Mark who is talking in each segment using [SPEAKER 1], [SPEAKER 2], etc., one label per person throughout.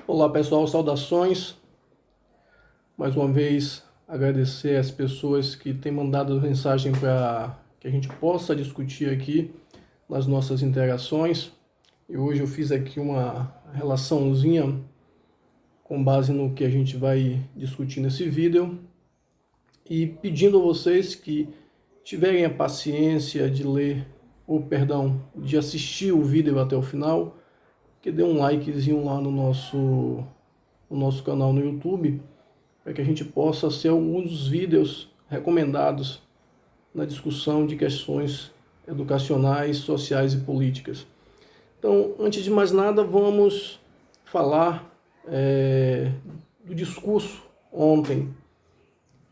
[SPEAKER 1] Olá pessoal, saudações. Mais uma vez agradecer as pessoas que têm mandado mensagem para que a gente possa discutir aqui nas nossas interações. E hoje eu fiz aqui uma relaçãozinha com base no que a gente vai discutir nesse vídeo e pedindo a vocês que tiverem a paciência de ler, ou perdão, de assistir o vídeo até o final, que dê um likezinho lá no nosso canal no YouTube, para que a gente possa ser alguns dos vídeos recomendados na discussão de questões educacionais, sociais e políticas. Então, antes de mais nada, vamos falar do discurso ontem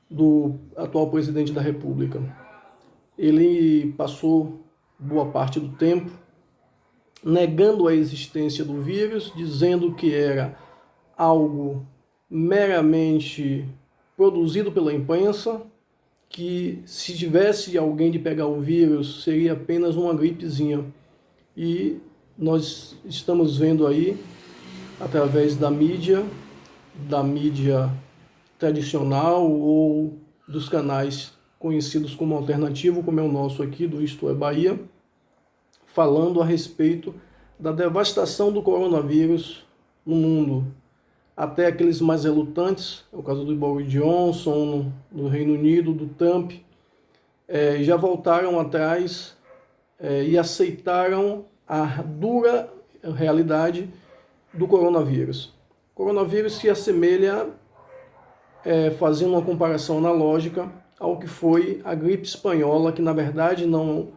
[SPEAKER 1] do atual presidente da República. Ele passou boa parte do tempo negando a existência do vírus, dizendo que era algo meramente produzido pela imprensa, que se tivesse alguém de pegar o vírus seria apenas uma gripezinha. E nós estamos vendo aí, através da mídia tradicional ou dos canais conhecidos como alternativo, como é o nosso aqui, do Isto é Bahia, falando a respeito da devastação do coronavírus no mundo. Até aqueles mais relutantes, é o caso do Boris Johnson, no Reino Unido, do Trump, já voltaram atrás e aceitaram a dura realidade do coronavírus. O coronavírus se assemelha, fazendo uma comparação analógica, ao que foi a gripe espanhola, que na verdade não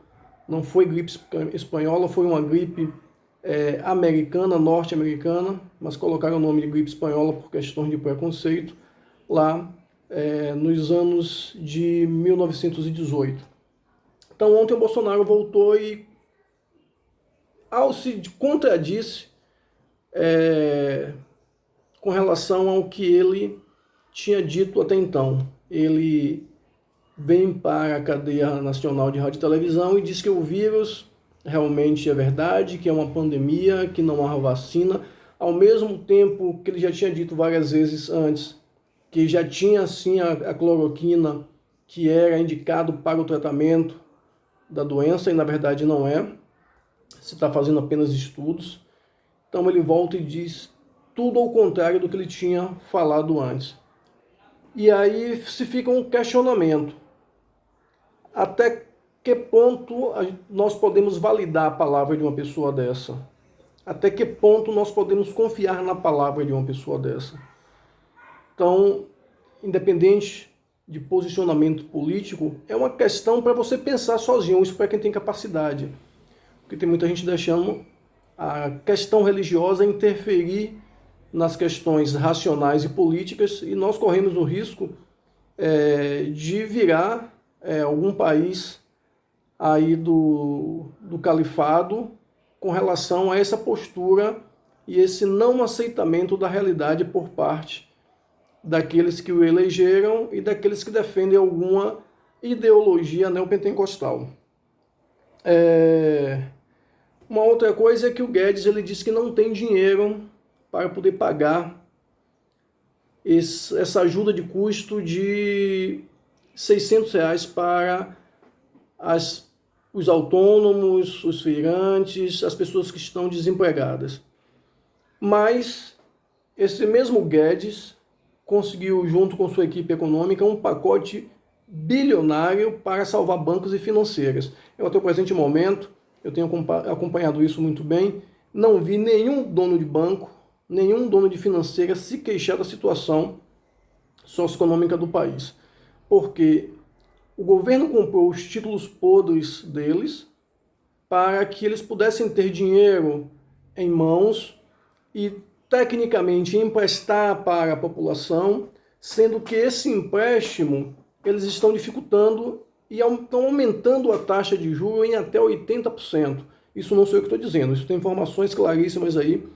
[SPEAKER 1] foi gripe espanhola, foi uma gripe americana, norte-americana, mas colocaram o nome de gripe espanhola por questões de preconceito, lá nos anos de 1918. Então ontem o Bolsonaro voltou e, ao se contradisse com relação ao que ele tinha dito até então. Ele vem para a cadeia nacional de rádio e televisão e diz que o vírus realmente é verdade, que é uma pandemia, que não há vacina, ao mesmo tempo que ele já tinha dito várias vezes antes que já tinha sim a cloroquina, que era indicado para o tratamento da doença, e na verdade não é, se está fazendo apenas estudos. Então ele volta e diz tudo ao contrário do que ele tinha falado antes. E aí se fica um questionamento: até que ponto nós podemos validar a palavra de uma pessoa dessa? Até que ponto nós podemos confiar na palavra de uma pessoa dessa? Então, independente de posicionamento político, é uma questão para você pensar sozinho, isso para quem tem capacidade. Porque tem muita gente deixando a questão religiosa interferir nas questões racionais e políticas, e nós corremos o risco de virar algum país aí do califado com relação a essa postura e esse não aceitamento da realidade por parte daqueles que o elegeram e daqueles que defendem alguma ideologia neopentecostal. Uma outra coisa é que o Guedes ele disse que não tem dinheiro para poder pagar essa ajuda de custo de R$ 600 para os autônomos, os feirantes, as pessoas que estão desempregadas. Mas esse mesmo Guedes conseguiu, junto com sua equipe econômica, um pacote bilionário para salvar bancos e financeiras. Eu, até o presente momento, eu tenho acompanhado isso muito bem, não vi nenhum dono de banco, nenhum dono de financeira se queixar da situação socioeconômica do país. Porque o governo comprou os títulos podres deles para que eles pudessem ter dinheiro em mãos e tecnicamente emprestar para a população, sendo que esse empréstimo eles estão dificultando e estão aumentando a taxa de juros em até 80%. Isso não sou eu que estou dizendo, isso tem informações claríssimas aí,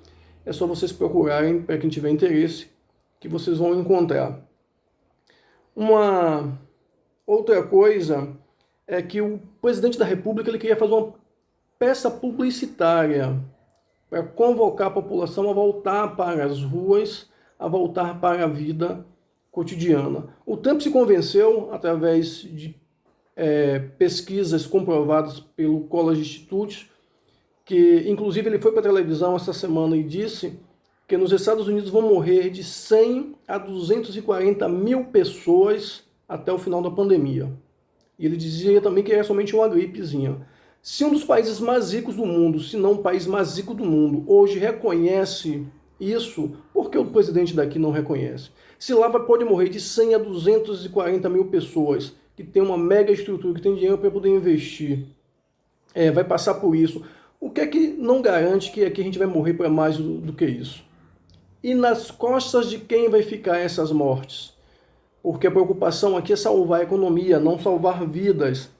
[SPEAKER 1] é só vocês procurarem, para quem tiver interesse, que vocês vão encontrar. Uma outra coisa é que o presidente da República ele queria fazer uma peça publicitária para convocar a população a voltar para as ruas, a voltar para a vida cotidiana. O Trump se convenceu, através de pesquisas comprovadas pelo College Institute, que inclusive ele foi para a televisão essa semana e disse que nos Estados Unidos vão morrer de 100 a 240 mil pessoas até o final da pandemia. E ele dizia também que era somente uma gripezinha. Se um dos países mais ricos do mundo, se não o país mais rico do mundo, hoje reconhece isso, por que o presidente daqui não reconhece? Se lá pode morrer de 100 a 240 mil pessoas, que tem uma mega estrutura, que tem dinheiro para poder investir, vai passar por isso, o que é que não garante que aqui a gente vai morrer para mais do que isso? E nas costas de quem vai ficar essas mortes? Porque a preocupação aqui é salvar a economia, não salvar vidas.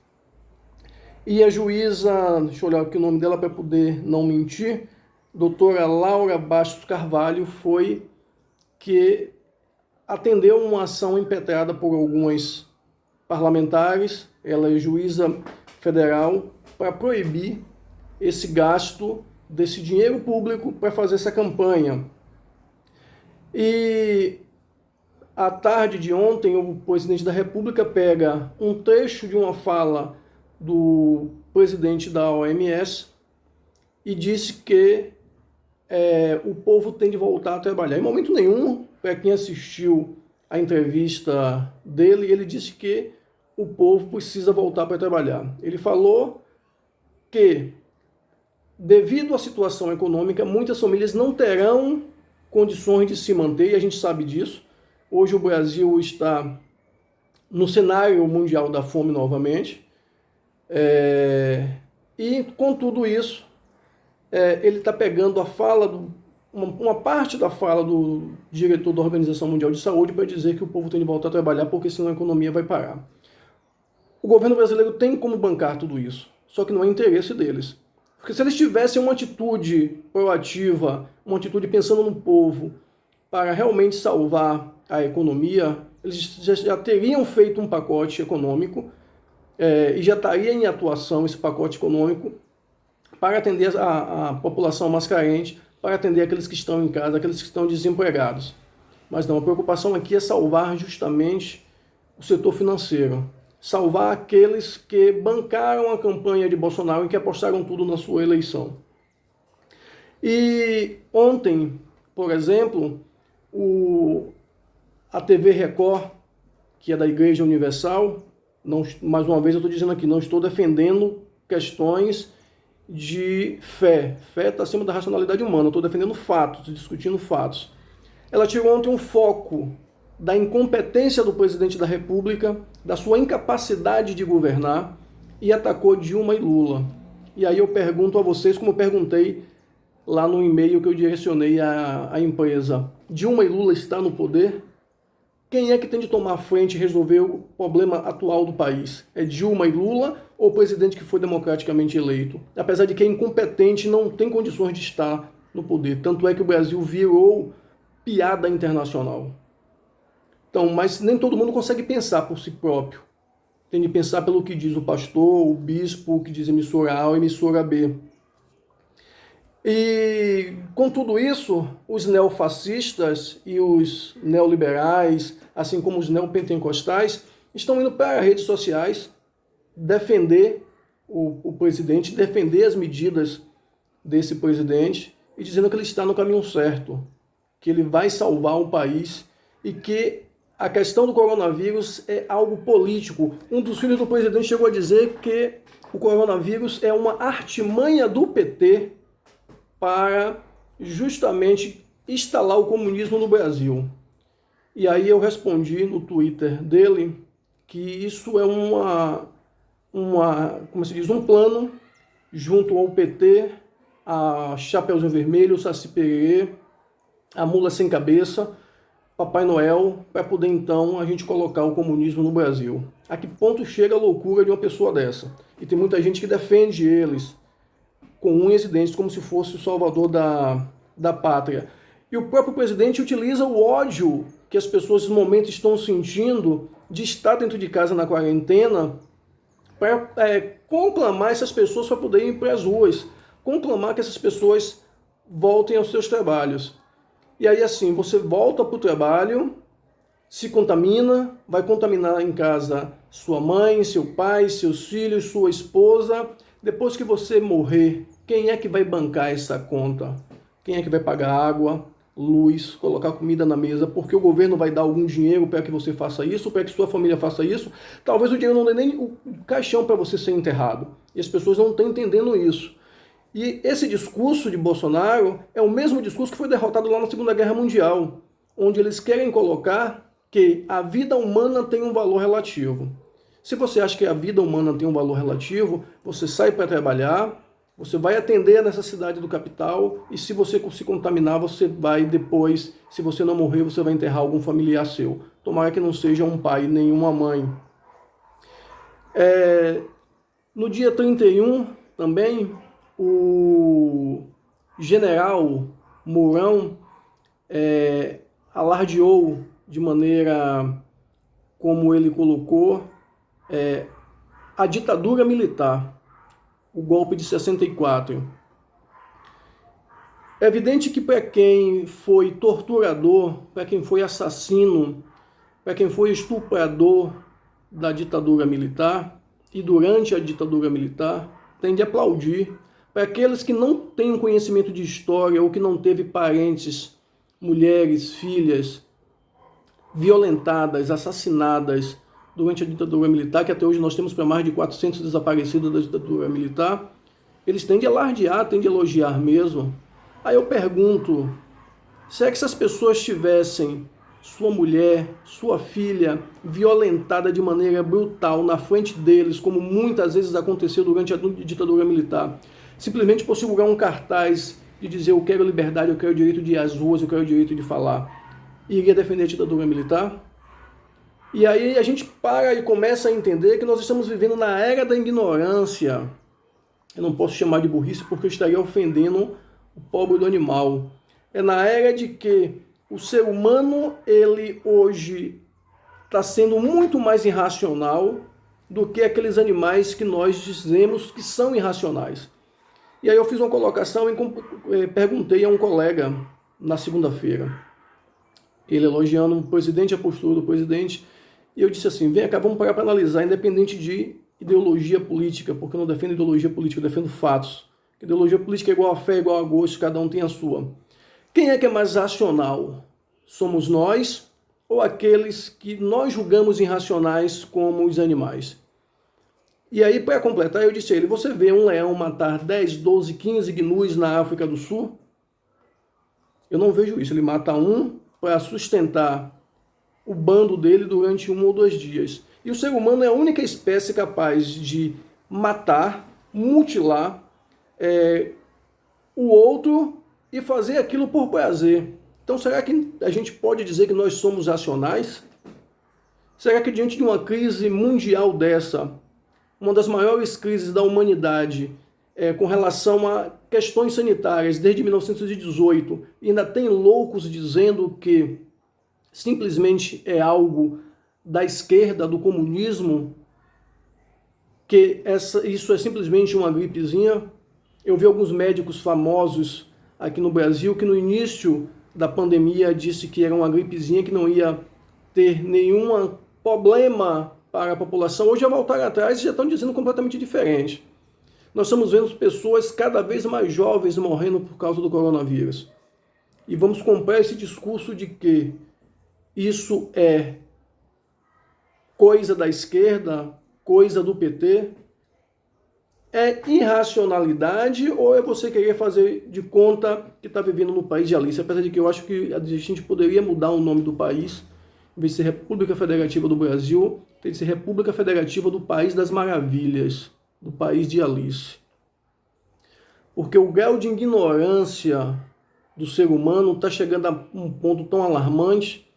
[SPEAKER 1] E a juíza, deixa eu olhar aqui o nome dela para poder não mentir, doutora Laura Bastos Carvalho, foi que atendeu uma ação impetrada por alguns parlamentares, ela é juíza federal, para proibir esse gasto desse dinheiro público para fazer essa campanha. E à tarde de ontem, o presidente da República pega um trecho de uma fala do presidente da OMS e disse que o povo tem de voltar a trabalhar. Em momento nenhum, para quem assistiu a entrevista dele, ele disse que o povo precisa voltar para trabalhar. Ele falou que, devido à situação econômica, muitas famílias não terão condições de se manter, e a gente sabe disso. Hoje o Brasil está no cenário mundial da fome novamente. E com tudo isso, ele está pegando a fala, uma parte da fala do diretor da Organização Mundial de Saúde para dizer que o povo tem de voltar a trabalhar porque senão a economia vai parar. O governo brasileiro tem como bancar tudo isso, só que não é interesse deles. Porque se eles tivessem uma atitude proativa, uma atitude pensando no povo, para realmente salvar a economia, eles já teriam feito um pacote econômico e já estaria em atuação esse pacote econômico para atender a população mais carente, para atender aqueles que estão em casa, aqueles que estão desempregados. Mas não, a preocupação aqui é salvar justamente o setor financeiro, salvar aqueles que bancaram a campanha de Bolsonaro e que apostaram tudo na sua eleição. E ontem, por exemplo, a TV Record, que é da Igreja Universal, mais uma vez eu estou dizendo aqui, não estou defendendo questões de fé. Fé está acima da racionalidade humana, eu estou defendendo fatos, estou discutindo fatos. Ela tirou ontem um foco da incompetência do presidente da República, da sua incapacidade de governar, e atacou Dilma e Lula. E aí eu pergunto a vocês, como eu perguntei lá no e-mail que eu direcionei à empresa, Dilma e Lula estão no poder? Quem é que tem de tomar a frente e resolver o problema atual do país? É Dilma e Lula ou o presidente que foi democraticamente eleito? Apesar de que é incompetente e não tem condições de estar no poder. Tanto é que o Brasil virou piada internacional. Então, mas nem todo mundo consegue pensar por si próprio. Tem de pensar pelo que diz o pastor, o bispo, o que diz emissora A ou emissora B. E com tudo isso, os neofascistas e os neoliberais, assim como os neopentecostais, estão indo para as redes sociais defender o presidente, defender as medidas desse presidente e dizendo que ele está no caminho certo, que ele vai salvar o país e que a questão do coronavírus é algo político. Um dos filhos do presidente chegou a dizer que o coronavírus é uma artimanha do PT para justamente instalar o comunismo no Brasil. E aí eu respondi no Twitter dele que isso é como se diz, um plano junto ao PT, a Chapeuzinho Vermelho, Saci Pererê, a Mula Sem Cabeça, Papai Noel, para poder então a gente colocar o comunismo no Brasil. A que ponto chega a loucura de uma pessoa dessa? E tem muita gente que defende eles com unhas e dentes, como se fosse o salvador da pátria. E o próprio presidente utiliza o ódio que as pessoas nesse momento estão sentindo de estar dentro de casa na quarentena para conclamar essas pessoas para poderem ir para as ruas, conclamar que essas pessoas voltem aos seus trabalhos. E aí assim, você volta para o trabalho, se contamina, vai contaminar em casa sua mãe, seu pai, seus filhos, sua esposa. Depois que você morrer, quem é que vai bancar essa conta? Quem é que vai pagar água, luz, colocar comida na mesa? Porque o governo vai dar algum dinheiro para que você faça isso, para que sua família faça isso. Talvez o dinheiro não dê nem o caixão para você ser enterrado. E as pessoas não estão entendendo isso. E esse discurso de Bolsonaro é o mesmo discurso que foi derrotado lá na Segunda Guerra Mundial, onde eles querem colocar que a vida humana tem um valor relativo. Se você acha que a vida humana tem um valor relativo, você sai para trabalhar, você vai atender a necessidade do capital e se você se contaminar, você vai depois, se você não morrer, você vai enterrar algum familiar seu. Tomara que não seja um pai nem uma mãe. No dia 31 também, o general Mourão alardeou de maneira, como ele colocou, a ditadura militar, o golpe de 64. É evidente que para quem foi torturador, para quem foi assassino, para quem foi estuprador da ditadura militar e durante a ditadura militar, tem de aplaudir. Para aqueles que não têm um conhecimento de história ou que não teve parentes, mulheres, filhas, violentadas, assassinadas durante a ditadura militar, que até hoje nós temos para mais de 400 desaparecidos da ditadura militar, eles têm de alardear, têm de elogiar mesmo. Aí eu pergunto, será que se as pessoas tivessem sua mulher, sua filha violentada de maneira brutal na frente deles, como muitas vezes aconteceu durante a ditadura militar, simplesmente por segurar um cartaz de dizer eu quero liberdade, eu quero o direito de ir às ruas, eu quero o direito de falar, iria defender a ditadura militar? E aí a gente para e começa a entender que nós estamos vivendo na era da ignorância. Eu não posso chamar de burrice porque eu estaria ofendendo o pobre do animal. É na era de que o ser humano, ele hoje está sendo muito mais irracional do que aqueles animais que nós dizemos que são irracionais. E aí eu fiz uma colocação e perguntei a um colega na segunda-feira, ele elogiando o presidente, a postura do presidente, e eu disse assim, vem cá, vamos parar para analisar, independente de ideologia política, porque eu não defendo ideologia política, eu defendo fatos. Ideologia política é igual a fé, igual a gosto, cada um tem a sua. Quem é que é mais racional? Somos nós ou aqueles que nós julgamos irracionais como os animais? E aí, para completar, eu disse a ele, você vê um leão matar 10, 12, 15 gnus na África do Sul? Eu não vejo isso. Ele mata um para sustentar o bando dele durante 1 ou 2 dias. E o ser humano é a única espécie capaz de matar, mutilar o outro e fazer aquilo por prazer. Então, será que a gente pode dizer que nós somos racionais? Será que diante de uma crise mundial dessa, uma das maiores crises da humanidade, com relação a questões sanitárias desde 1918, e ainda tem loucos dizendo que simplesmente é algo da esquerda, do comunismo, que isso é simplesmente uma gripezinha? Eu vi alguns médicos famosos aqui no Brasil que no início da pandemia disse que era uma gripezinha, que não ia ter nenhum problema para a população. Hoje já voltaram atrás e já estão dizendo completamente diferente. Nós estamos vendo pessoas cada vez mais jovens morrendo por causa do coronavírus. E vamos comprar esse discurso de que isso é coisa da esquerda, coisa do PT. É irracionalidade ou é você querer fazer de conta que está vivendo no país de Alice? Apesar de que eu acho que a gente poderia mudar o nome do país, em vez de ser República Federativa do Brasil, tem que ser República Federativa do País das Maravilhas, do país de Alice. Porque o grau de ignorância do ser humano está chegando a um ponto tão alarmante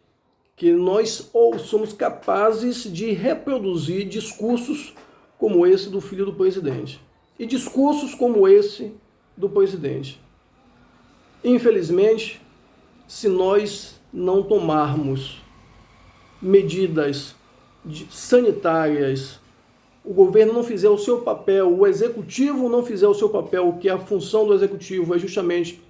[SPEAKER 1] que nós ou somos capazes de reproduzir discursos como esse do filho do presidente. E discursos como esse do presidente. Infelizmente, se nós não tomarmos medidas sanitárias, o governo não fizer o seu papel, o executivo não fizer o seu papel, que a função do executivo é justamente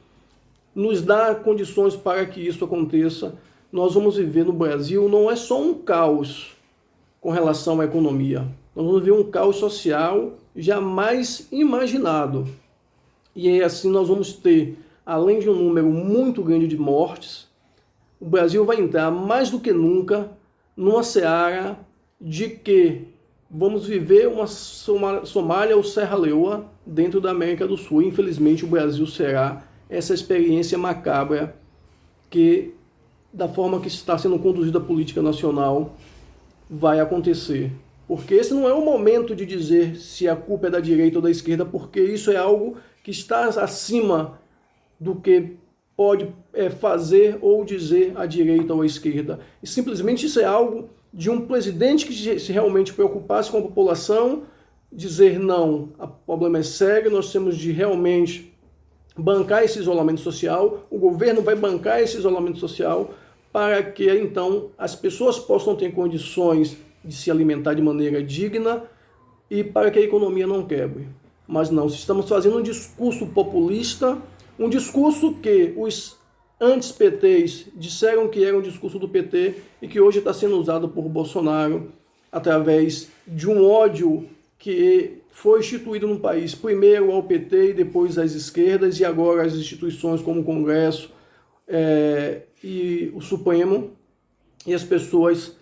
[SPEAKER 1] nos dá condições para que isso aconteça. Nós vamos viver no Brasil, não é só um caos com relação à economia, nós vamos viver um caos social jamais imaginado. E aí, assim, nós vamos ter, além de um número muito grande de mortes, o Brasil vai entrar mais do que nunca numa seara de que vamos viver uma Somália ou Serra Leoa dentro da América do Sul. Infelizmente, o Brasil será essa experiência macabra que, da forma que está sendo conduzida a política nacional, vai acontecer. Porque esse não é o momento de dizer se a culpa é da direita ou da esquerda, porque isso é algo que está acima do que pode fazer ou dizer a direita ou a esquerda. E simplesmente isso é algo de um presidente que se realmente preocupasse com a população, dizer não, o problema é sério, nós temos de realmente bancar esse isolamento social, o governo vai bancar esse isolamento social para que então as pessoas possam ter condições de se alimentar de maneira digna e para que a economia não quebre. Mas não, estamos fazendo um discurso populista, um discurso que os anti-PTs disseram que era um discurso do PT e que hoje está sendo usado por Bolsonaro através de um ódio que foi instituído no país, primeiro ao PT e depois às esquerdas, e agora as instituições como o Congresso e o Supremo, e as pessoas,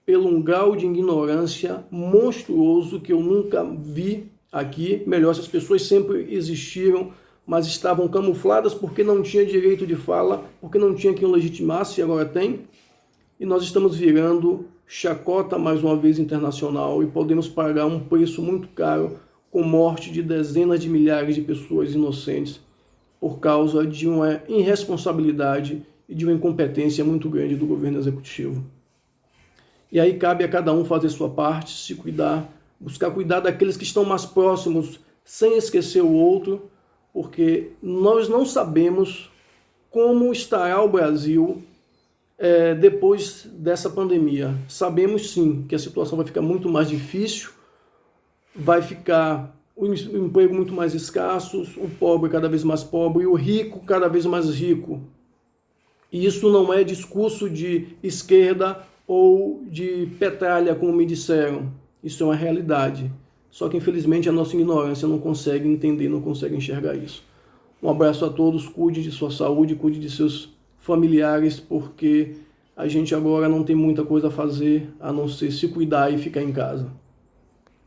[SPEAKER 1] pelo um grau de ignorância monstruoso que eu nunca vi aqui. Melhor, essas pessoas sempre existiram, mas estavam camufladas porque não tinha direito de fala, porque não tinha quem o legitimasse, e agora tem. E nós estamos virando chacota mais uma vez internacional e podemos pagar um preço muito caro com morte de dezenas de milhares de pessoas inocentes por causa de uma irresponsabilidade e de uma incompetência muito grande do governo executivo. E aí cabe a cada um fazer sua parte, se cuidar, buscar cuidar daqueles que estão mais próximos, sem esquecer o outro, porque nós não sabemos como estará o Brasil depois dessa pandemia. Sabemos sim que a situação vai ficar muito mais difícil, vai ficar o emprego muito mais escasso, o pobre cada vez mais pobre e o rico cada vez mais rico. E isso não é discurso de esquerda ou de petralha, como me disseram. Isso é uma realidade. Só que, infelizmente, a nossa ignorância não consegue entender, não consegue enxergar isso. Um abraço a todos, cuide de sua saúde, cuide de seus familiares, porque a gente agora não tem muita coisa a fazer a não ser se cuidar e ficar em casa.